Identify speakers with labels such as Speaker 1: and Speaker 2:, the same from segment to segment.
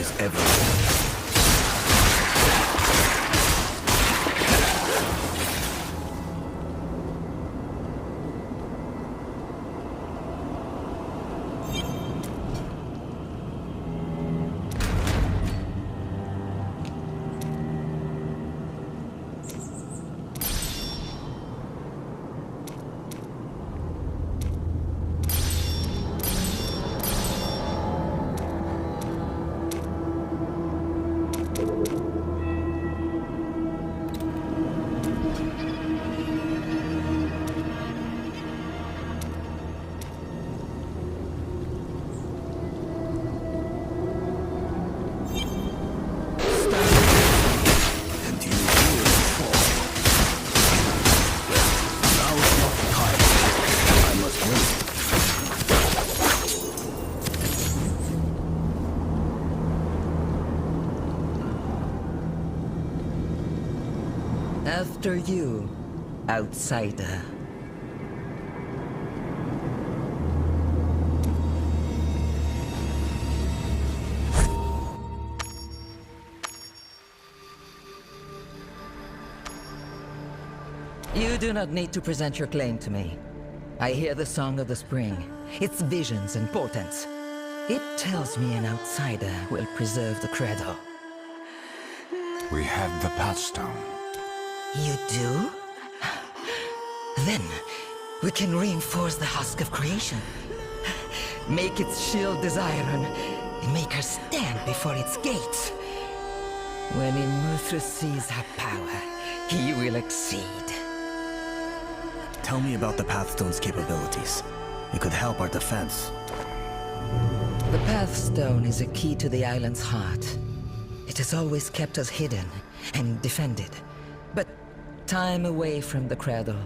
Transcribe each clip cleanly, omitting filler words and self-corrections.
Speaker 1: is everything. After you, outsider. You do not need to present your claim to me. I hear the song of the spring, its visions and portents. It tells me an outsider will preserve the credo.
Speaker 2: We have the Pathstone.
Speaker 3: You do? Then, we can reinforce the husk of creation. Make its shield as iron, and make her stand before its gates. When Immersive sees her power, he will exceed.
Speaker 1: Tell me about the Pathstone's capabilities. It could help our defense.
Speaker 3: The Pathstone is a key to the island's heart. It has always kept us hidden and defended. But time away from the cradle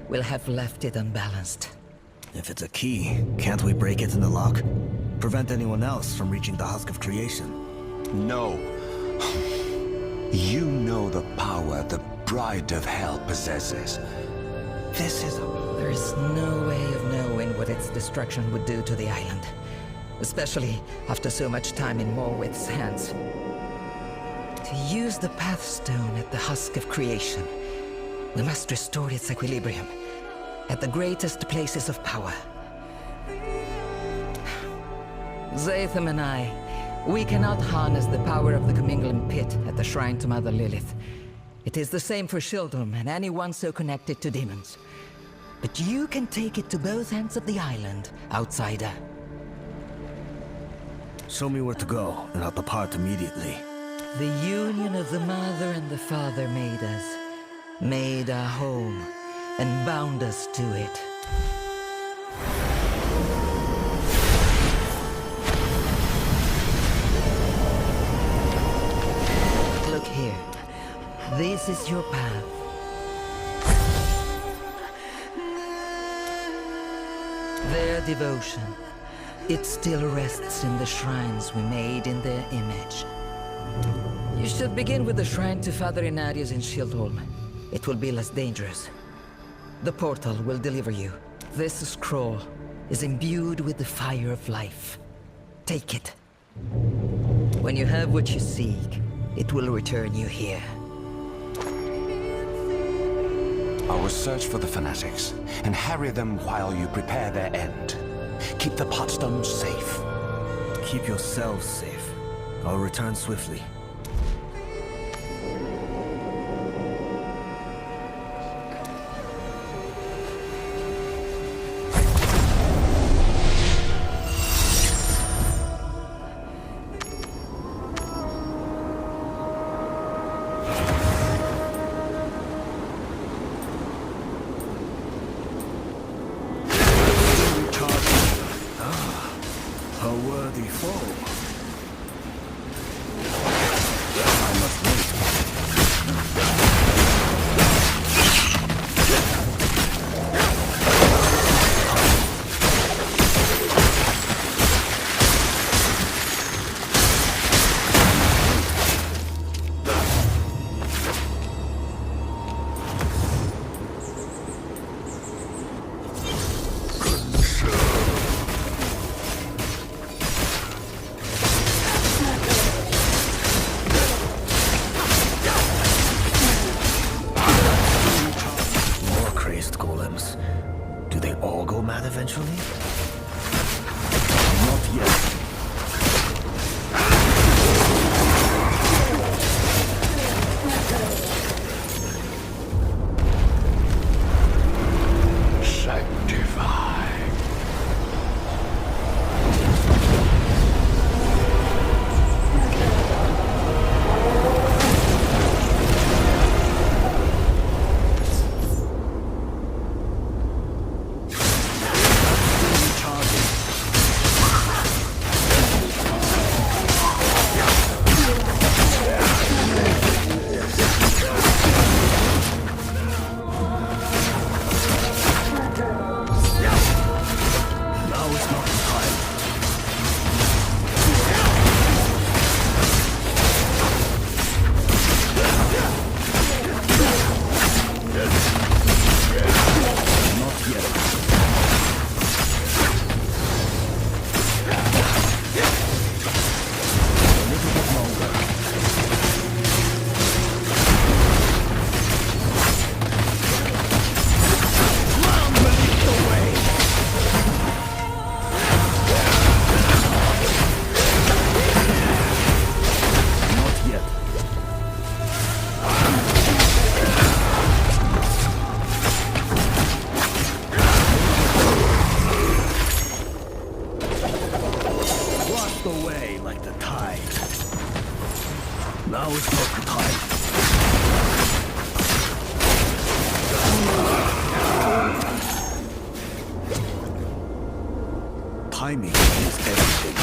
Speaker 3: will have left it unbalanced.
Speaker 1: If it's a key, can't we break it in the lock? Prevent anyone else from reaching the husk of creation?
Speaker 2: No. You know the power the Bride of Hell possesses. This is a...
Speaker 3: There is no way of knowing what its destruction would do to the island. Especially after so much time in Morwith's hands. To use the Pathstone at the husk of creation, we must restore its equilibrium at the greatest places of power. Zatham and I, we cannot harness the power of the commingling pit at the shrine to Mother Lilith. It is the same for Shieldholm and anyone so connected to demons. But you can take it to both ends of the island, outsider.
Speaker 1: Show me where to go, and I'll depart immediately.
Speaker 3: The union of the Mother and the Father made our home, and bound us to it. Look here. This is your path. Their devotion, it still rests in the shrines we made in their image. You should begin with the shrine to Father Inarius in Shieldholm. It will be less dangerous. The portal will deliver you. This scroll is imbued with the fire of life. Take it. When you have what you seek, it will return you here.
Speaker 2: I will search for the fanatics and harry them while you prepare their end. Keep the Pathstone safe.
Speaker 1: Keep yourselves safe. I'll return swiftly. A worthy foe.
Speaker 4: Now is not the time. Timing is everything.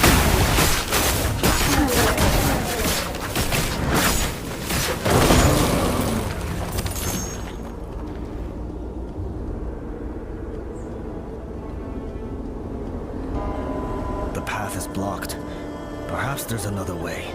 Speaker 4: The path is blocked. Perhaps there's another way.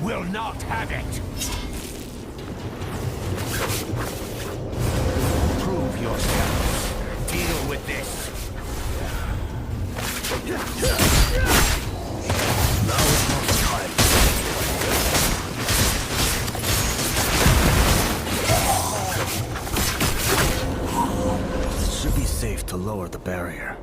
Speaker 2: Will not have it! Prove yourselves. Deal with this.
Speaker 4: Now is not the time. It should be safe to lower the barrier.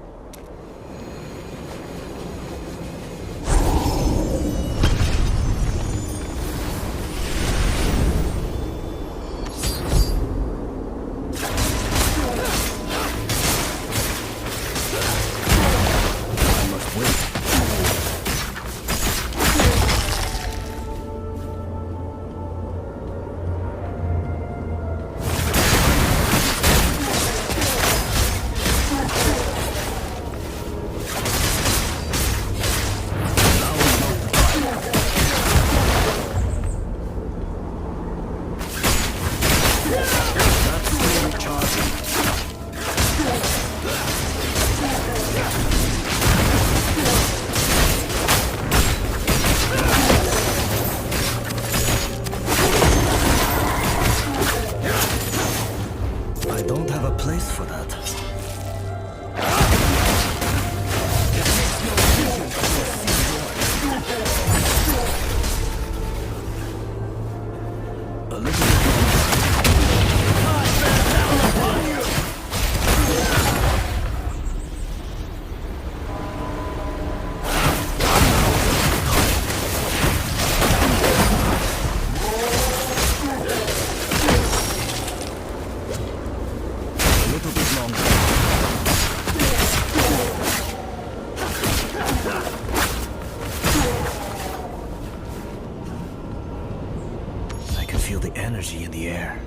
Speaker 4: Feel the energy in the air.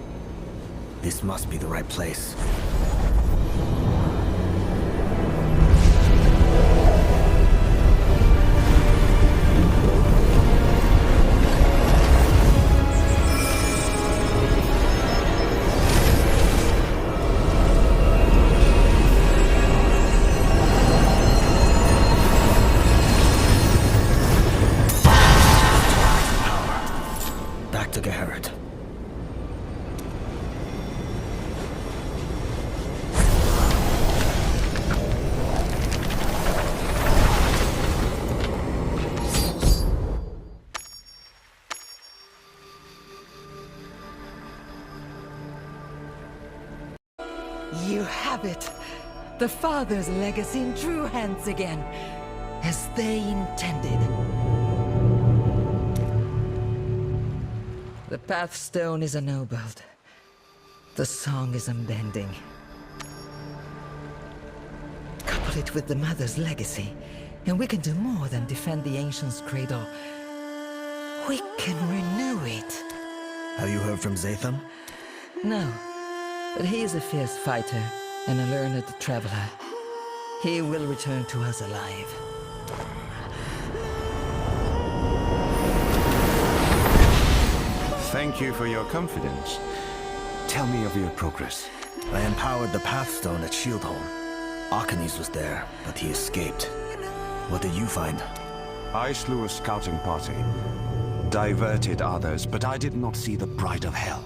Speaker 4: This must be the right place. Back to Geharit.
Speaker 3: You have it! The Father's legacy in true hands again, as they intended. The Pathstone is ennobled. The song is unbending. Couple it with the Mother's legacy, and we can do more than defend the Ancient's cradle. We can renew it.
Speaker 4: Have you heard from Zatham?
Speaker 3: No, but he is a fierce fighter and a learned traveler. He will return to us alive.
Speaker 2: Thank you for your confidence. Tell me of your progress.
Speaker 4: I empowered the Pathstone at Shieldholm. Arcanes was there, but he escaped. What did you find?
Speaker 2: I slew a scouting party. Diverted others, but I did not see the Bride of Hell.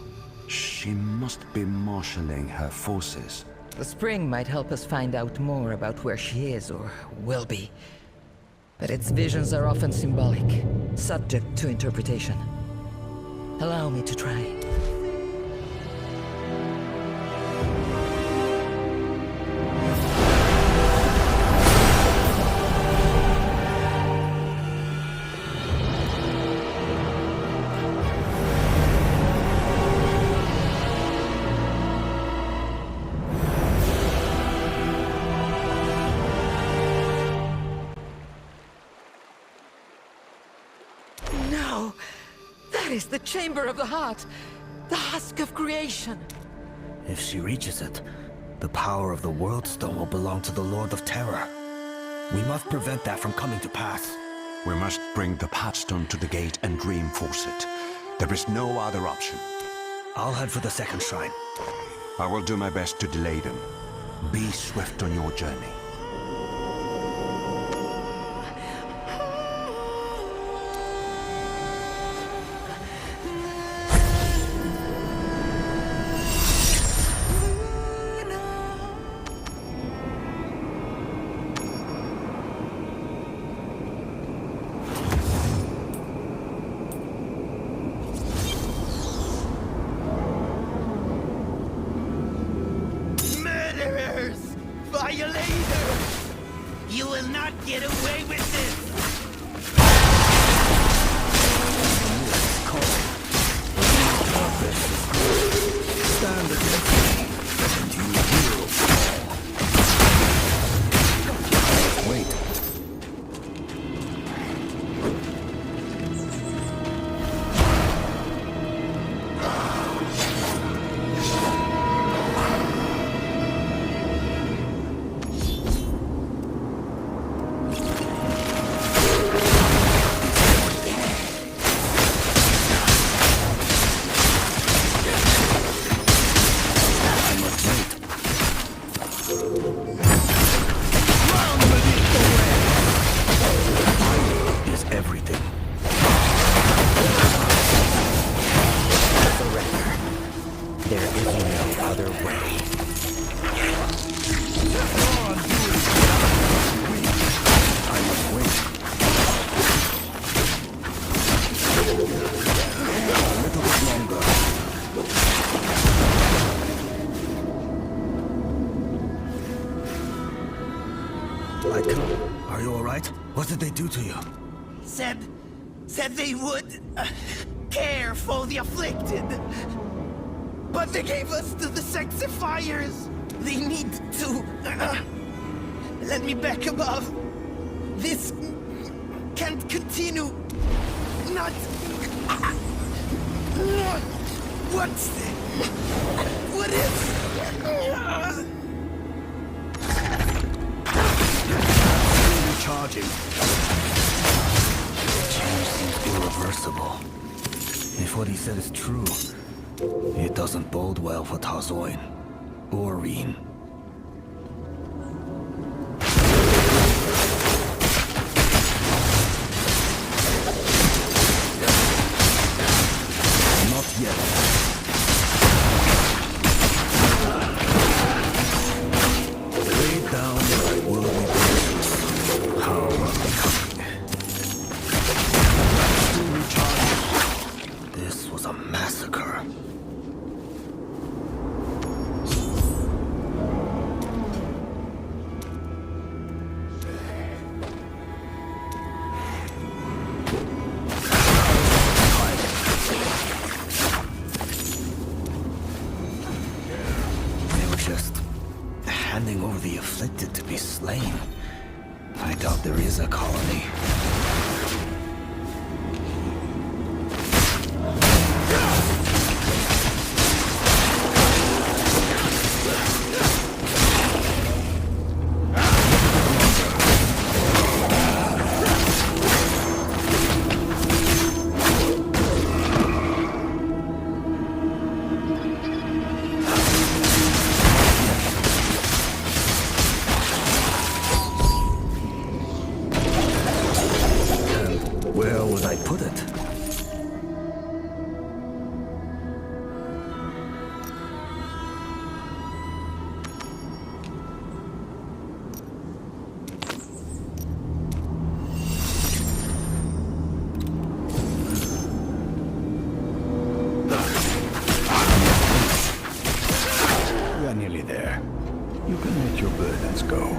Speaker 2: She must be marshalling her forces.
Speaker 3: The spring might help us find out more about where she is, or will be. But its visions are often symbolic, subject to interpretation. Allow me to try. No! That is the Chamber of the Heart! The husk of creation!
Speaker 4: If she reaches it, the power of the World Stone will belong to the Lord of Terror. We must prevent that from coming to pass.
Speaker 2: We must bring the Pathstone to the gate and reinforce it. There is no other option.
Speaker 4: I'll head for the second shrine.
Speaker 2: I will do my best to delay them. Be swift on your journey.
Speaker 5: Violators! You will not get away with this!
Speaker 4: Stand against me, and you will fall. Wait. Is everything.
Speaker 1: Surrender. There is no other way.
Speaker 4: I must wait. A little bit longer. I come. Are you alright? What did they do to you?
Speaker 5: Said they would care for the afflicted. But they gave us to the sexifiers. They need to let me back above. This can't continue. Not. What's what is?
Speaker 4: Recharging. The change seems irreversible. If what he said is true, it doesn't bode well for Tarzoin or Reen. Not yet. Lay down and I will be patient. How are they coming? Still recharging. This was a massacre. They were just handing over the afflicted to be slain. I doubt there is a colony. Where would I put it? We are nearly there. You can let your burdens go.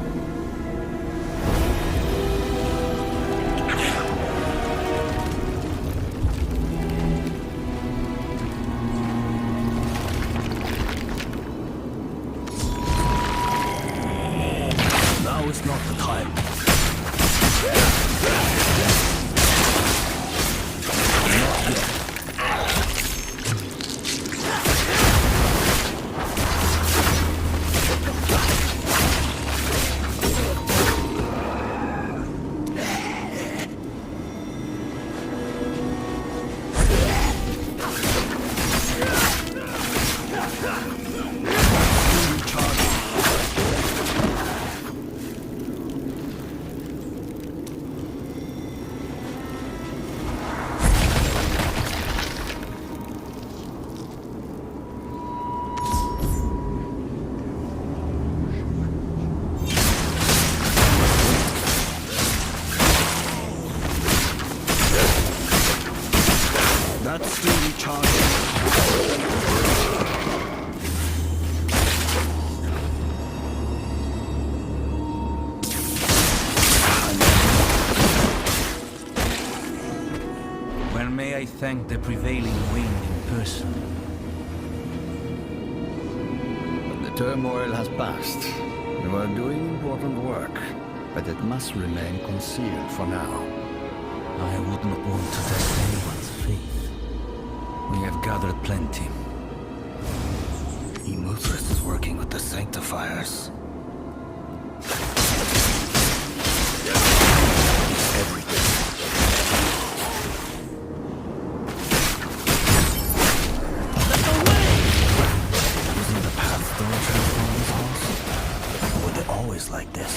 Speaker 4: Now is not the time. Not yet. That's still recharging.
Speaker 5: When may I thank the prevailing wind in person?
Speaker 4: When the turmoil has passed, you are doing important work, but it must remain concealed for now.
Speaker 5: I would not want to test anyone's faith. We have gathered plenty.
Speaker 4: Immersive is working with the Sanctifiers. Everything. Isn't the path stone transform this house? Or were they always like this?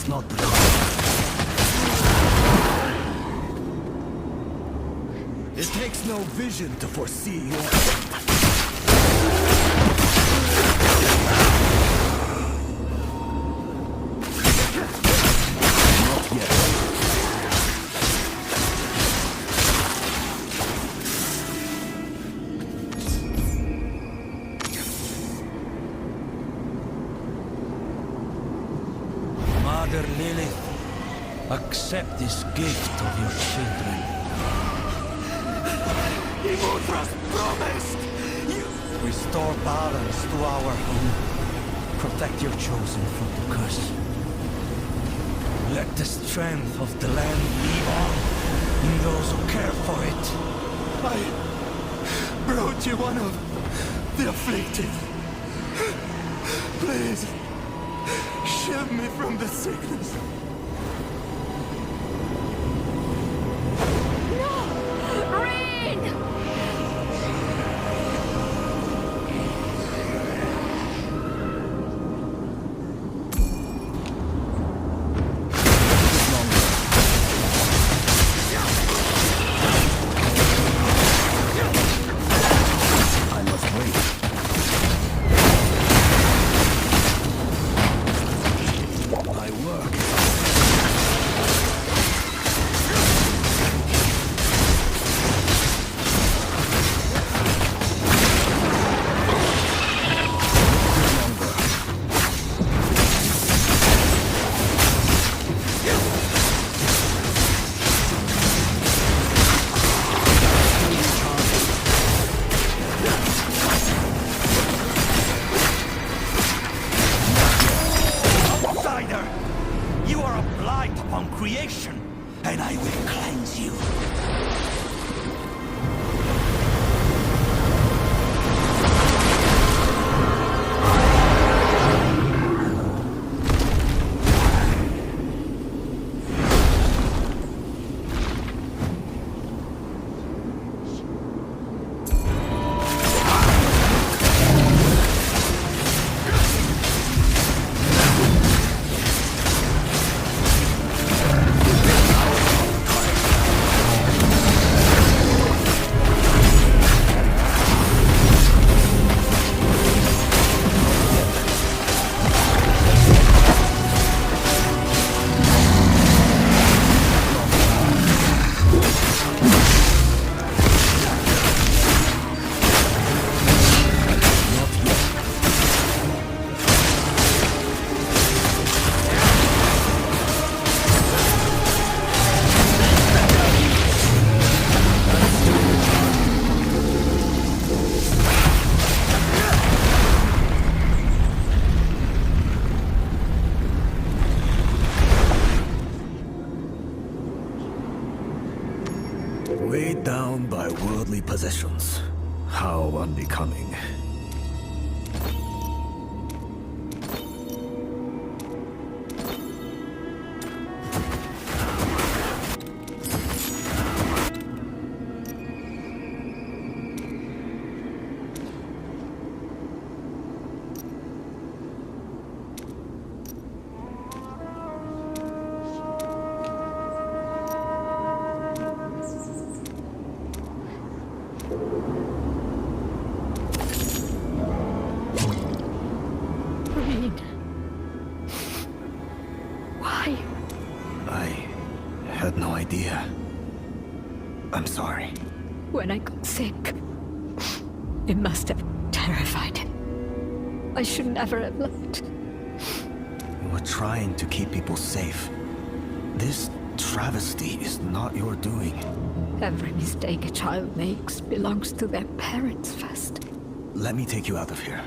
Speaker 4: Not the time. It takes no vision to foresee your end. Not yet.
Speaker 5: Mother Lilith, accept this gift of your children.
Speaker 2: Immortal's promised!
Speaker 5: Restore balance to our home. Protect your chosen from the curse. Let the strength of the land live on in those who care for it.
Speaker 2: I brought you one of the afflicted. Please, shield me from the sickness.
Speaker 5: You are a blight upon creation, and I will cleanse you.
Speaker 4: Weighed down by worldly possessions. How unbecoming.
Speaker 6: Why?
Speaker 4: I had no idea. I'm sorry.
Speaker 6: When I got sick, it must have terrified him. I should never have left.
Speaker 4: You were trying to keep people safe. This travesty is not your doing.
Speaker 6: Every mistake a child makes belongs to their parents first.
Speaker 4: Let me take you out of here.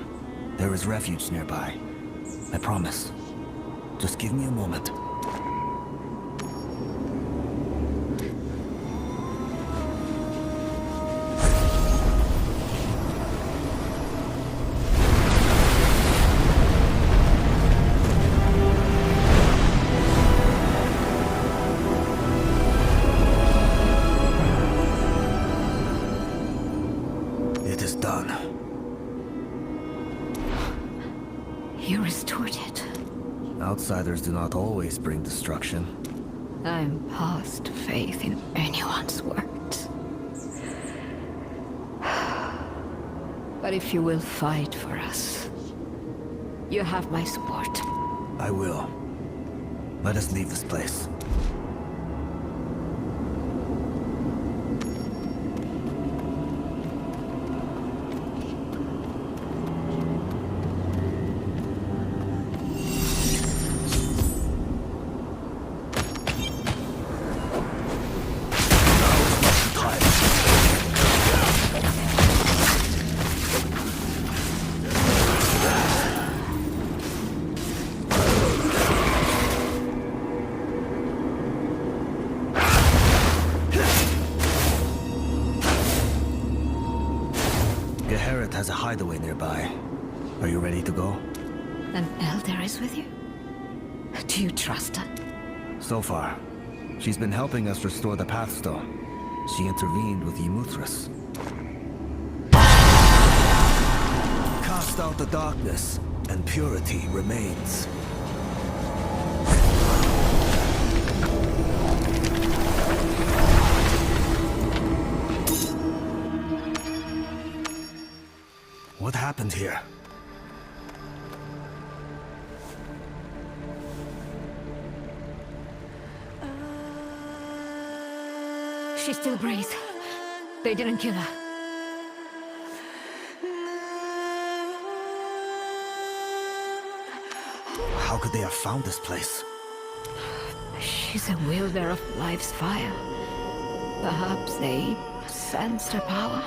Speaker 4: There is refuge nearby. I promise. Just give me a moment. It is done.
Speaker 6: You restored it.
Speaker 4: Outsiders do not always bring destruction.
Speaker 6: I'm past faith in anyone's words. But if you will fight for us, you have my support.
Speaker 4: I will. Let us leave this place. Geharet has a hideaway nearby. Are you ready to go?
Speaker 6: An elder is with you? Do you trust her?
Speaker 4: So far, she's been helping us restore the Pathstone. She intervened with Emuthras. Cast out the darkness, and purity remains. What happened here?
Speaker 6: She still breathes. They didn't kill her.
Speaker 4: How could they have found this place?
Speaker 6: She's a wielder of life's fire. Perhaps they sensed her power.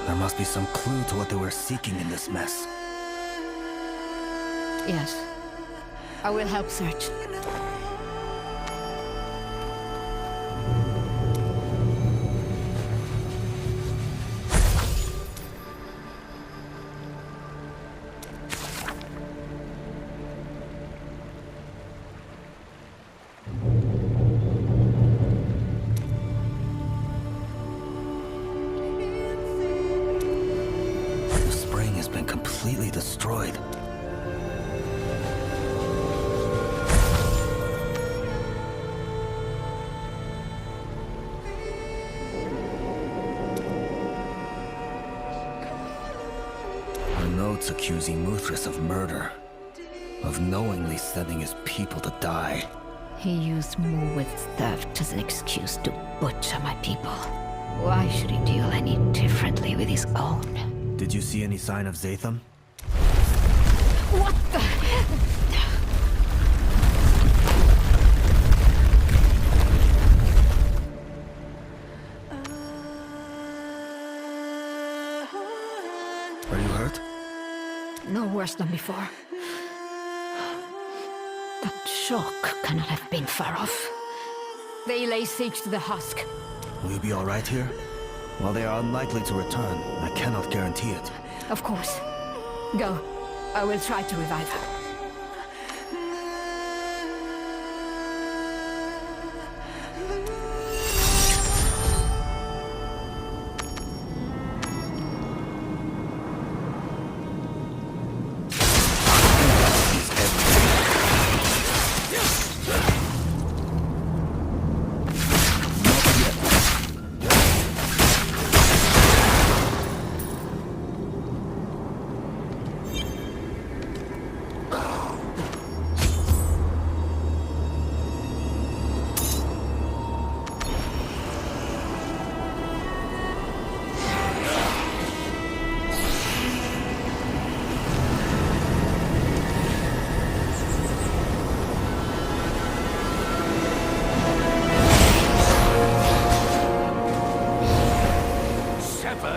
Speaker 4: There must be some clue to what they were seeking in this mess.
Speaker 6: Yes. I will help search.
Speaker 4: The spring has been completely destroyed. Her notes accuse Emuthras of murder, of knowingly sending his people to die.
Speaker 6: He used Muwith's theft as an excuse to butcher my people. Why should he deal any differently with his own?
Speaker 4: Did you see any sign of Zatham?
Speaker 6: What the?
Speaker 4: Are you hurt?
Speaker 6: No worse than before. That shock cannot have been far off. They lay siege to the husk.
Speaker 4: Will you be alright here? While they are unlikely to return, I cannot guarantee it.
Speaker 6: Of course. Go. I will try to revive her.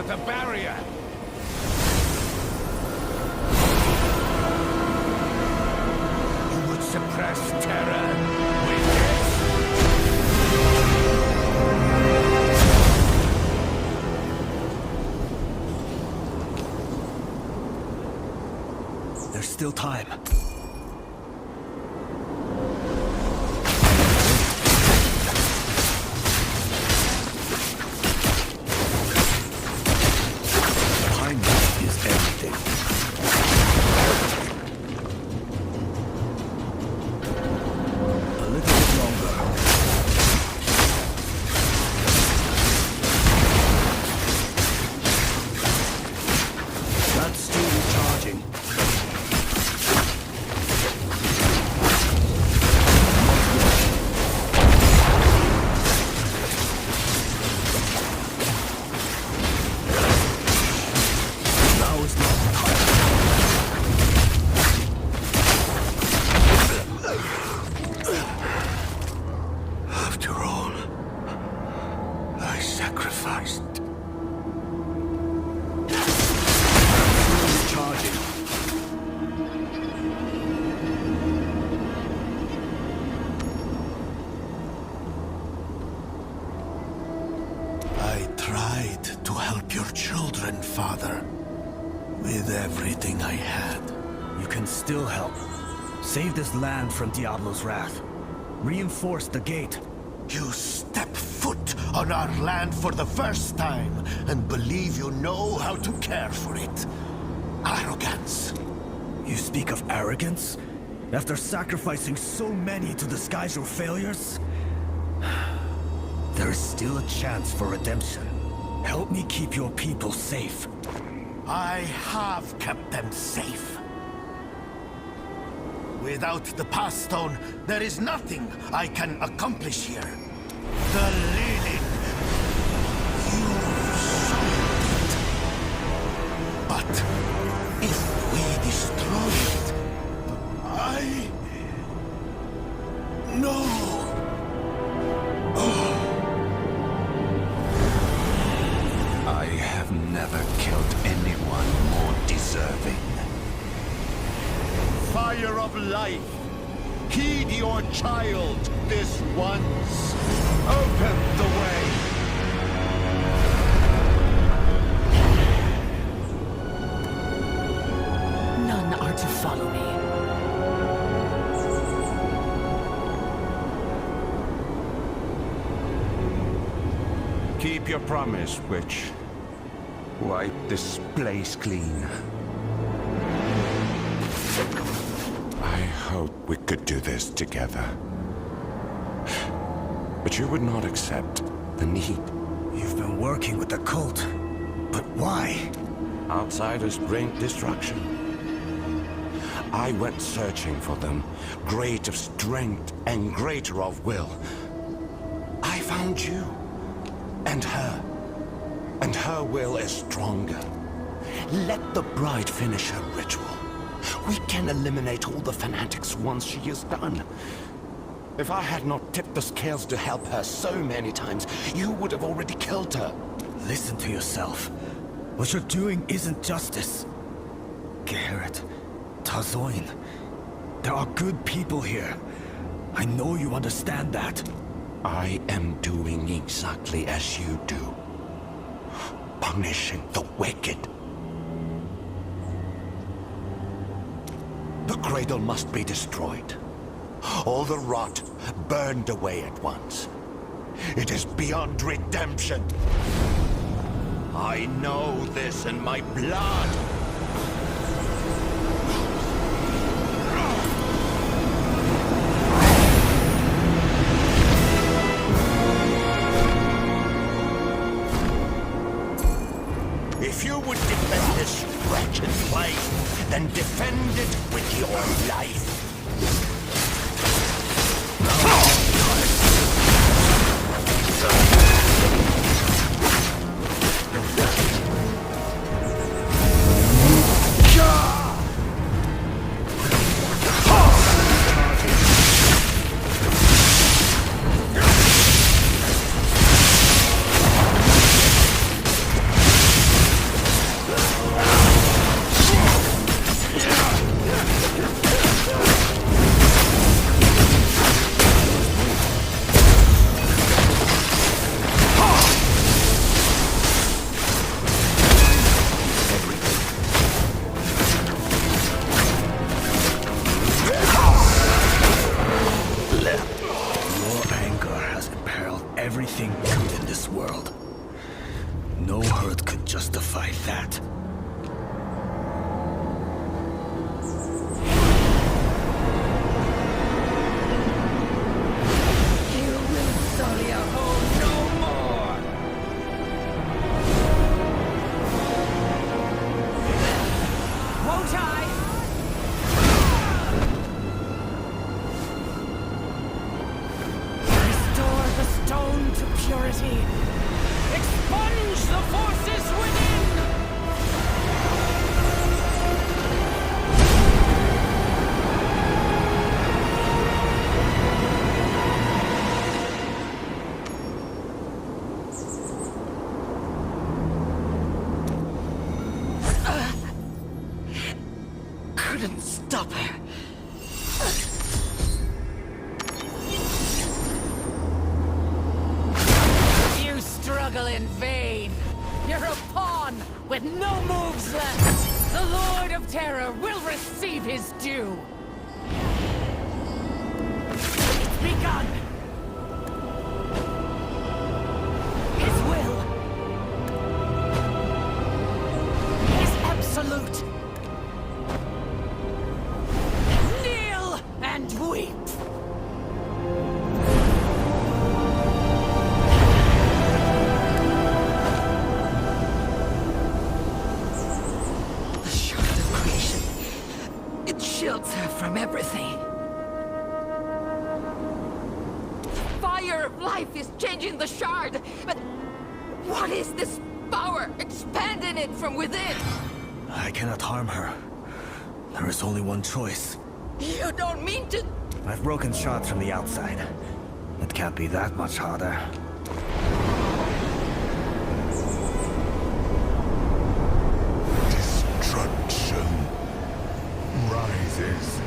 Speaker 2: The barrier! You would suppress terror with
Speaker 4: this? There's still time.
Speaker 2: I tried to help your children, Father. With everything I had.
Speaker 4: You can still help. Save this land from Diablo's wrath. Reinforce the gate.
Speaker 2: You step foot on our land for the first time and believe you know how to care for it. Arrogance.
Speaker 4: You speak of arrogance? After sacrificing so many to disguise your failures? There is still a chance for redemption. Help me keep your people safe.
Speaker 2: I have kept them safe. Without the Path Stone, there is nothing I can accomplish here. The Lilith. You sold it. But if we destroy it, No! I have never killed anyone more deserving. Fire of life! Heed your child this once! Open the way!
Speaker 3: None are to follow me.
Speaker 2: Keep your promise, witch. Wipe this place clean. I hope we could do this together. But you would not accept the need.
Speaker 4: You've been working with the cult. But why?
Speaker 2: Outsiders bring destruction. I went searching for them, great of strength and greater of will. I found you. And her. And her will is stronger. Let the bride finish her ritual. We can eliminate all the fanatics once she is done. If I had not tipped the scales to help her so many times, you would have already killed her.
Speaker 4: Listen to yourself. What you're doing isn't justice. Garrett, Tazoin, there are good people here. I know you understand that.
Speaker 2: I am doing exactly as you do. Punishing the wicked. The cradle must be destroyed. All the rot burned away at once. It is beyond redemption. I know this in my blood. If you would defend this wretched place, then defend it with your life.
Speaker 4: Everything good in this world. No hurt could justify that.
Speaker 3: You will sully our home no more! Won't I? Restore the stone to purity. Expunge the forces within! Couldn't stop her. You struggle in vain. You're a pawn with no moves left. The Lord of Terror will receive his due. It's begun. His will is absolute. Kneel and weep. The shard of creation. It shields her from everything. The fire of life is changing the shard. But what is this power expanding it from within?
Speaker 4: I cannot harm her. There is only one choice.
Speaker 3: You don't mean to...
Speaker 4: I've broken shards from the outside. It can't be that much harder.
Speaker 7: Destruction rises.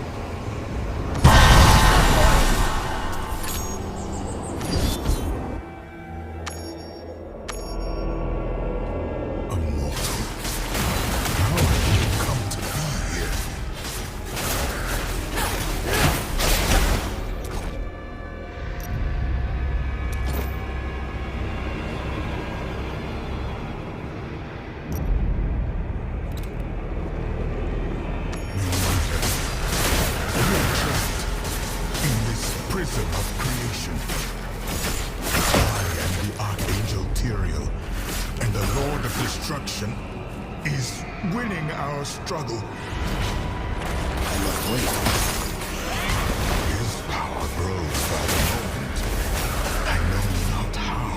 Speaker 7: Immortal. How have you come to be here? In this prison of creation, I am the Archangel Tyrael, and the Lord of Destruction is winning our struggle.
Speaker 4: I must wait.
Speaker 7: His power grows by the moment. I know not how.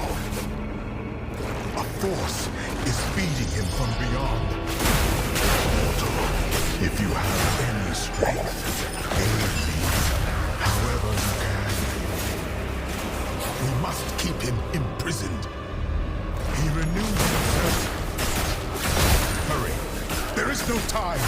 Speaker 7: A force is feeding him from beyond. Mortal, if you have any strength, aid me, however you can. We must keep him imprisoned. He renews himself. Hurry, there is no time.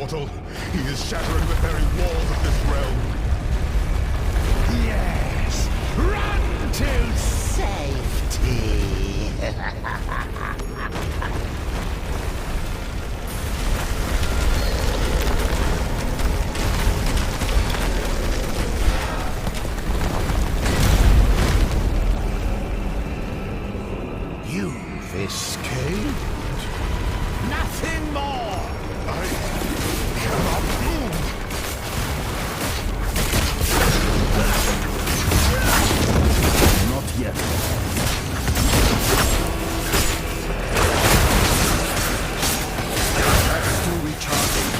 Speaker 7: Immortal. He is shattering the very walls of this realm.
Speaker 2: Yes, run to safety. You've escaped. Nothing more.
Speaker 7: I cannot move.
Speaker 4: Not yet. That's still recharging.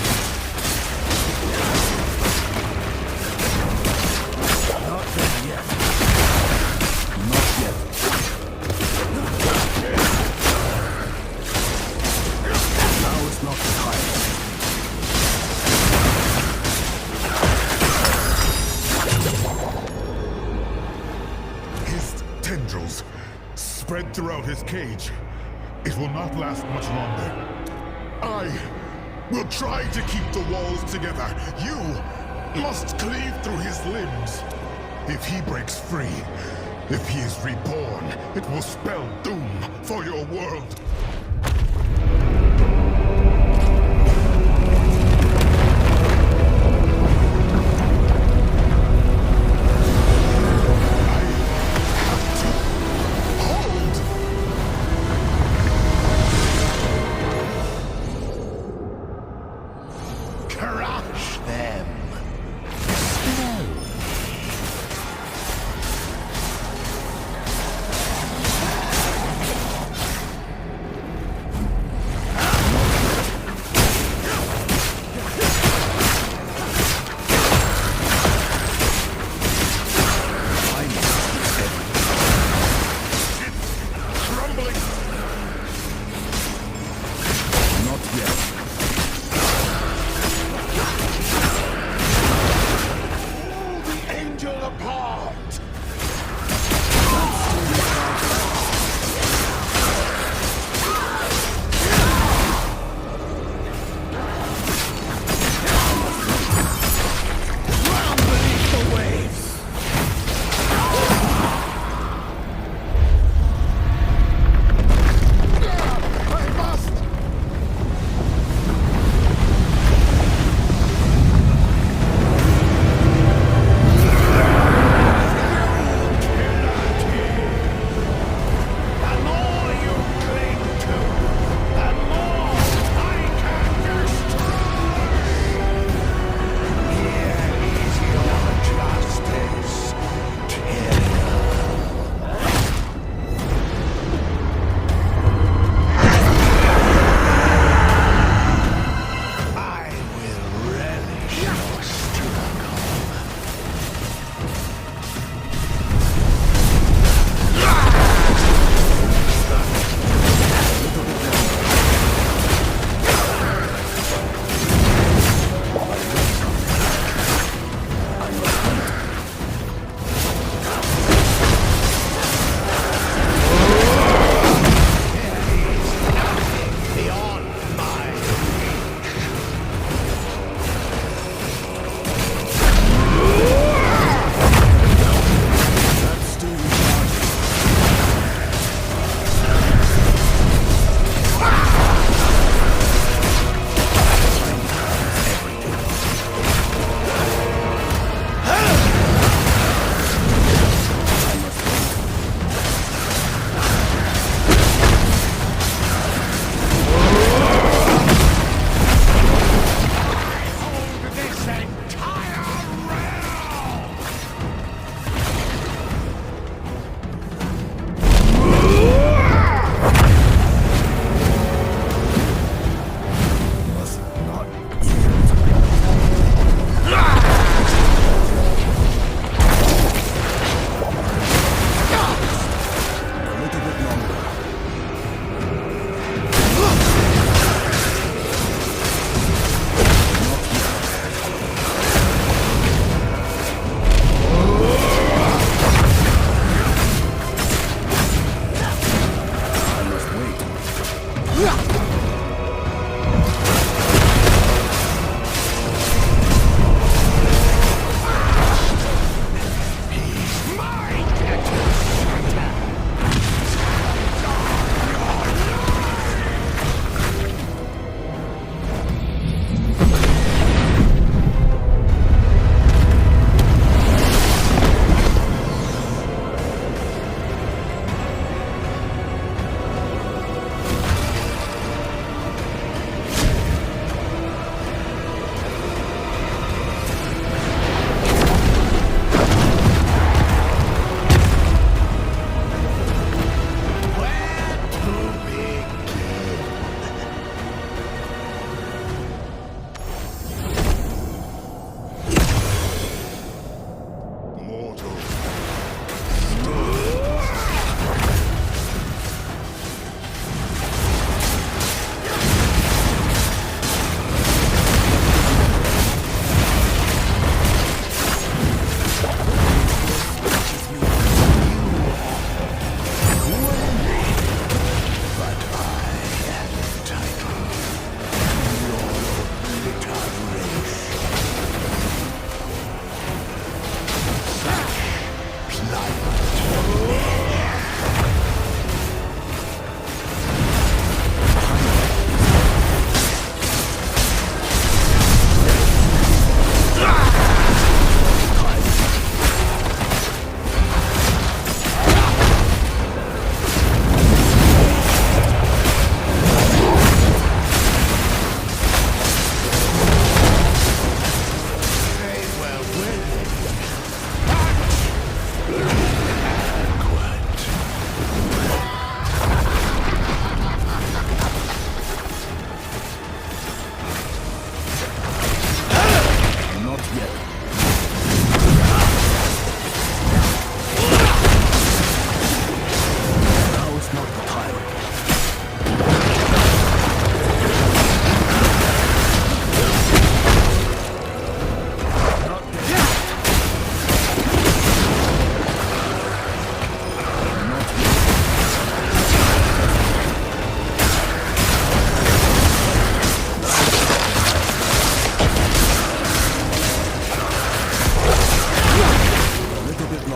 Speaker 4: Not there yet. Not yet. Now is not the time.
Speaker 7: His tendrils spread throughout his cage. It will not last much longer. I will try to keep the walls together. You must cleave through his limbs. If he breaks free, if he is reborn, it will spell doom for your world.
Speaker 2: Crush them.
Speaker 7: Crumbling.
Speaker 4: Not yet.
Speaker 7: The angel apart.
Speaker 4: Drown beneath the waves.
Speaker 7: I must.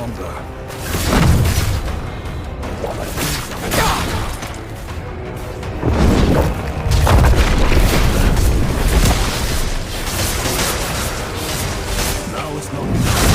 Speaker 4: longer. Now it's not enough.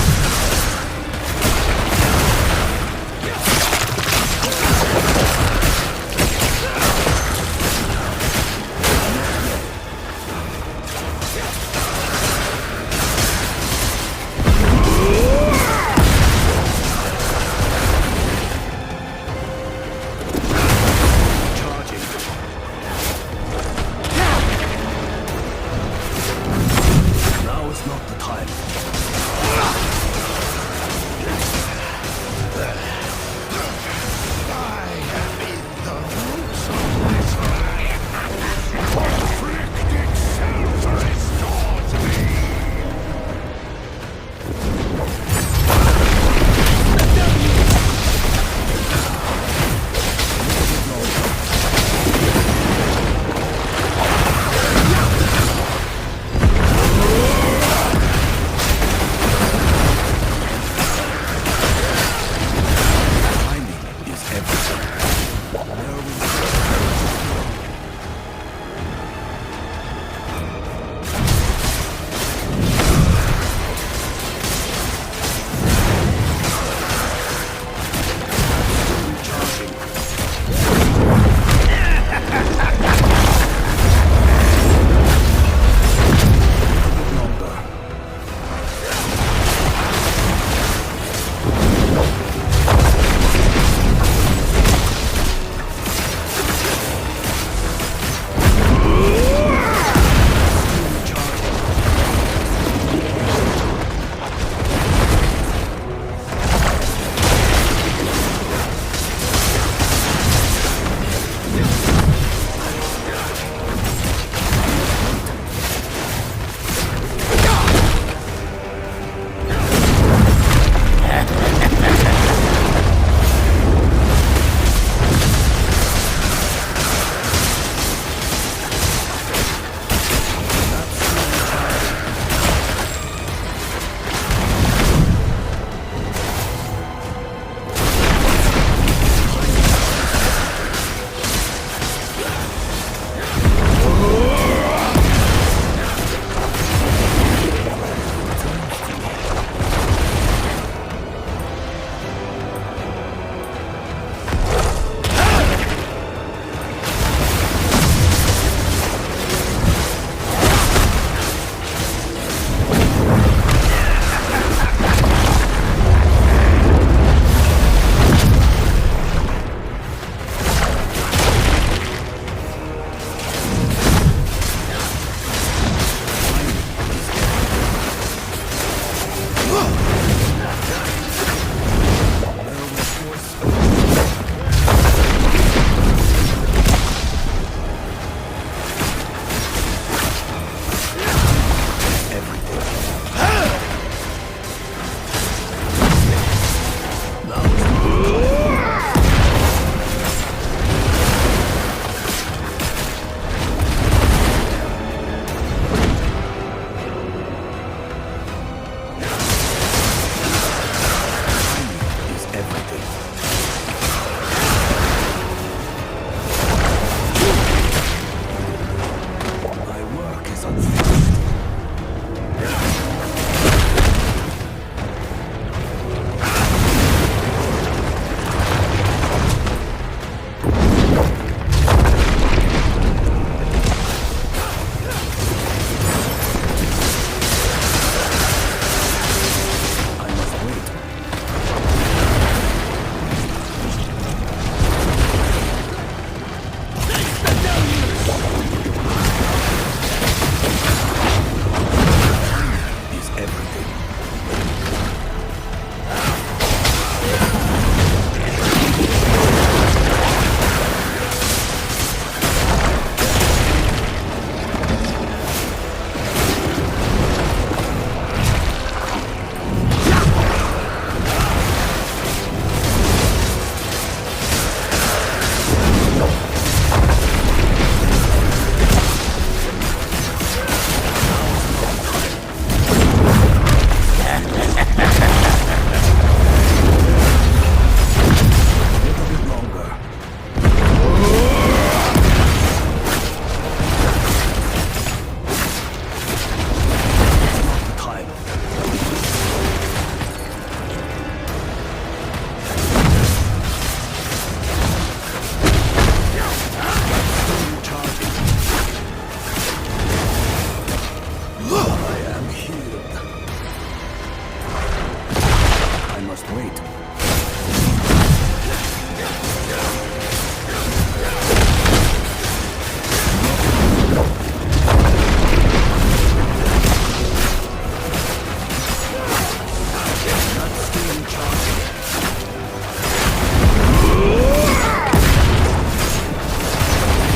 Speaker 4: Wait.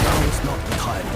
Speaker 4: Now is not the time.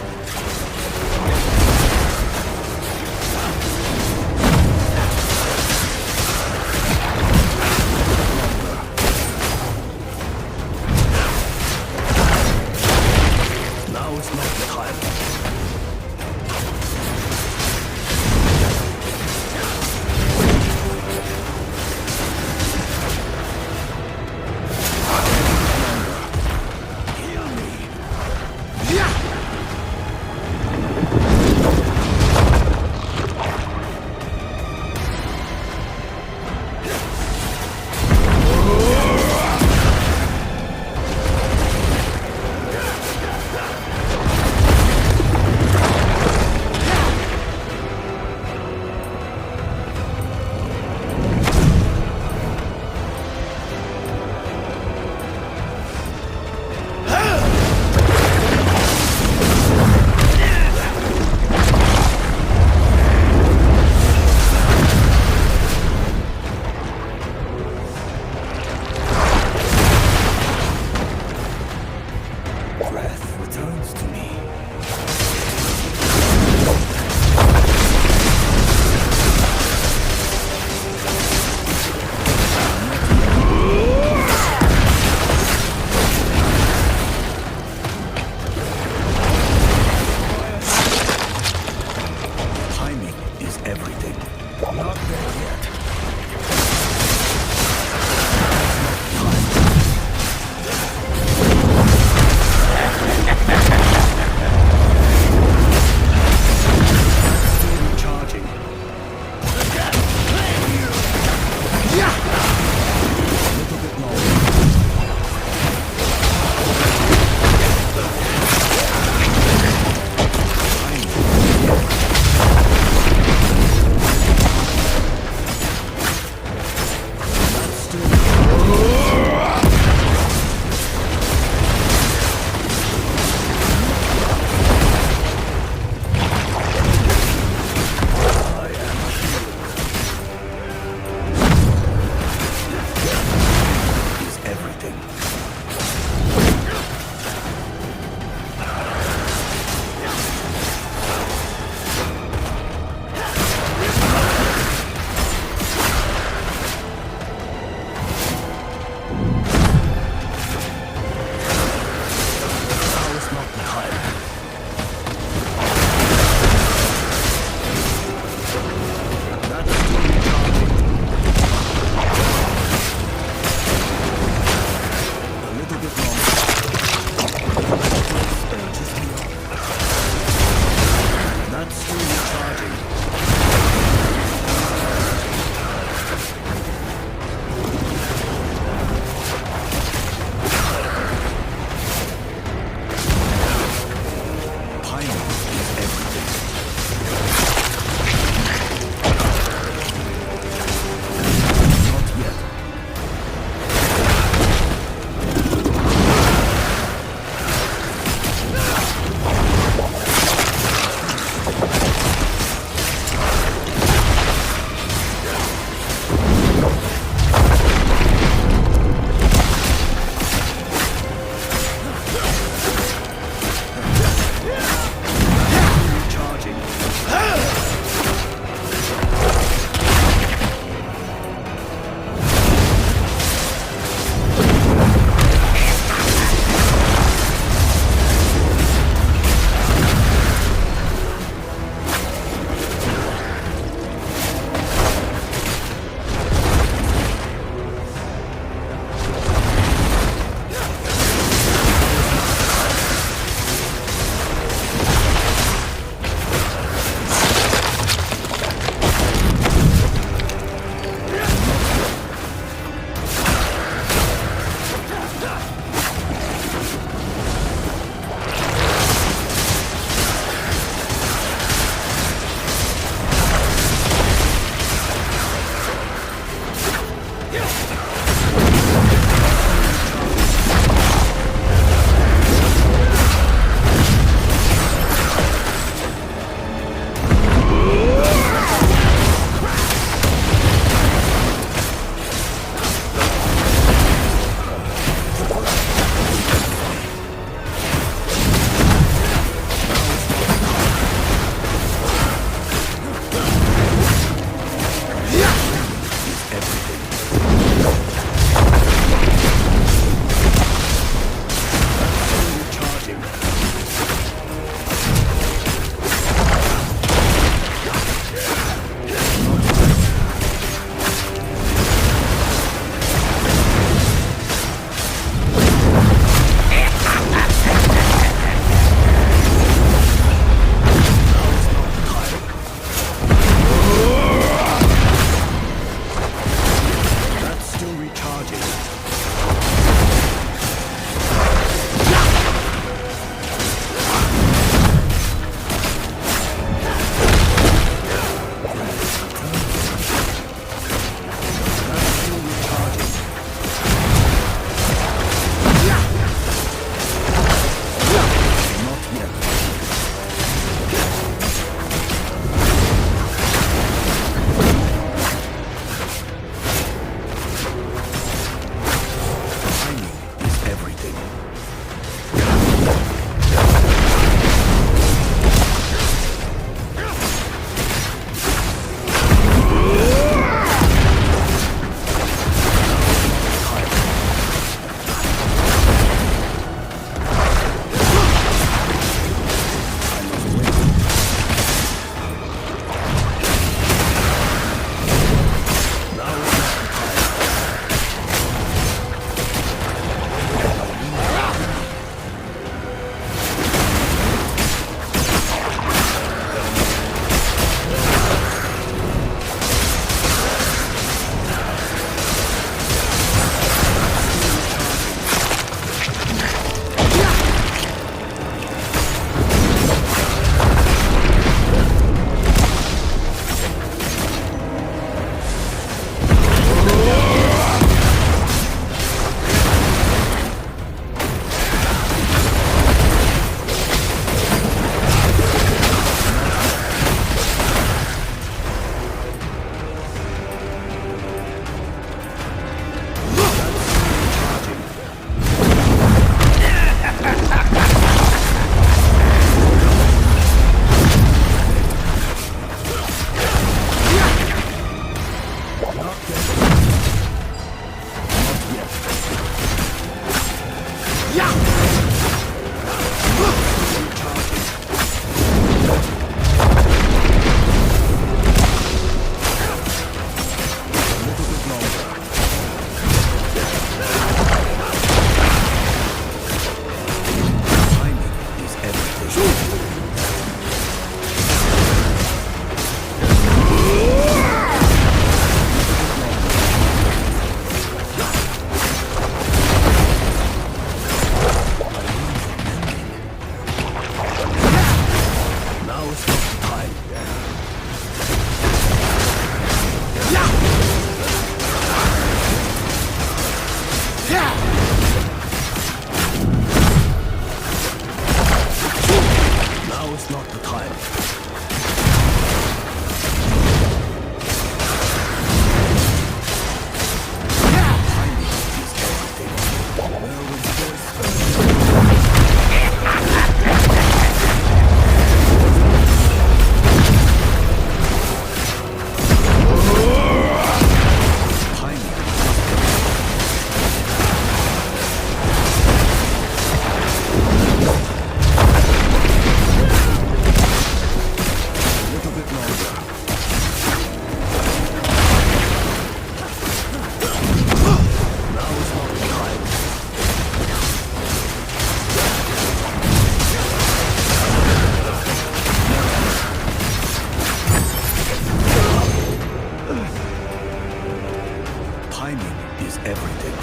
Speaker 4: Timing is everything.